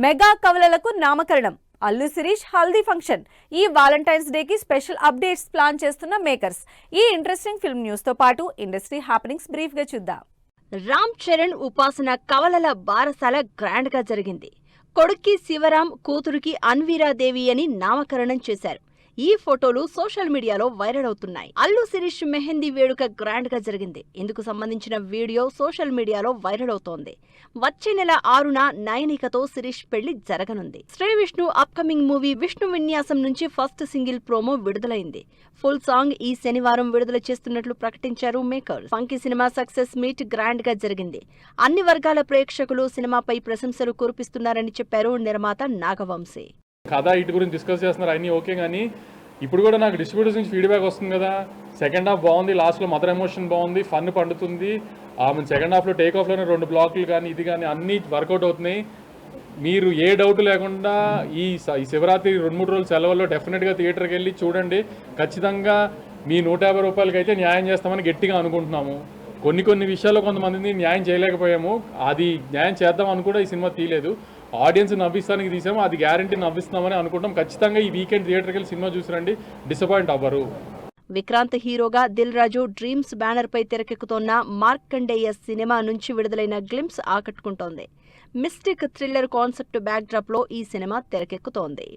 Mega కవలలకు నామకరణం. Allu Sirish haldi function. ఈ Valentine's డేకి స్పెషల్ అప్డేట్స్ ప్లాన్ చేస్తున్న మేకర్స్. ఈ ఇంట్రెస్టింగ్ ఫిల్మ్ న్యూస్ తో పాటు ఇండస్ట్రీ హ్యాపెనింగ్స్ బ్రీఫ్ గా చూద్దాం. రామ్ చరణ్ ఉపాసన కవలల బారసాల గ్రాండ్ గా జరిగింది. కొడుక్కి శివరాం, కూతురికి అన్వీరాదేవి అని నామకరణం చేశారు. ఈ ఫోటోలు సోషల్ మీడియాలో వైరల్ అవుతున్నాయి. అల్లు శిరీష్ మెహందీ వేడుక గ్రాండ్ గా జరిగింది. ఇందుకు సంబంధించిన వీడియో సోషల్ మీడియాలో వైరల్ అవుతోంది. వచ్చే నెల 6న నయనికతో శిరీష్ పెళ్లి జరగనుంది. శ్రీ విష్ణు అప్కమింగ్ మూవీ విష్ణు విన్యాసం నుంచి ఫస్ట్ సింగిల్ ప్రోమో విడుదలైంది. ఫుల్ సాంగ్ ఈ శనివారం విడుదల చేస్తున్నట్లు ప్రకటించారు makers. Funky cinema success meet grand గా జరిగింది. అన్ని వర్గాల ప్రేక్షకులు సినిమాపై ప్రశంసలు కురిపిస్తున్నారని చెప్పారు నిర్మాత నాగవంశీ. కథ ఇటు గురించి డిస్కస్ చేస్తున్నారు, అన్నీ ఓకే. కానీ ఇప్పుడు కూడా నాకు డిస్ట్రిబ్యూటర్స్ నుంచి ఫీడ్బ్యాక్ వస్తుంది కదా, సెకండ్ హాఫ్ బాగుంది, లాస్ట్లో మదర్ ఎమోషన్ బాగుంది, ఫన్ పండుతుంది. సెకండ్ హాఫ్లో టేక్ ఆఫ్లోనే 2 బ్లాక్లు కానీ ఇది కానీ అన్నీ వర్కౌట్ అవుతున్నాయి. మీరు ఏ డౌట్ లేకుండా ఈ శివరాత్రి 2-3 రోజుల సెలవుల్లో డెఫినెట్గా థియేటర్కి వెళ్ళి చూడండి. ఖచ్చితంగా మీ 150 రూపాయలకి అయితే న్యాయం చేస్తామని గట్టిగా అనుకుంటున్నాము. కొన్ని విషయాల్లో కొంతమందిని న్యాయం చేయలేకపోయాము, అది న్యాయం చేద్దాం అని కూడా ఈ సినిమా తీయలేదు. ఆడియన్స్ నవ్విస్తానికి తీసాము, అది గ్యారంటీ నవ్విస్తామని అనుకుంటాం. ఖచ్చితంగా ఈ వీకెండ్ థియేటర్కి వెళ్ళి సినిమా చూసిరండి, డిసప్పాయింట్ అవ్వరు. విక్రాంత్ హీరోగా దిల్ రాజు డ్రీమ్స్ బ్యానర్ పై తెరకెక్కుతోన్న మార్కండేయ సినిమా నుంచి విడుదలైన గ్లింప్స్ ఆకట్టుకుంటోంది. Mystic thriller concept backdrop లో ఈ సినిమా తెరకెక్కుతోంది.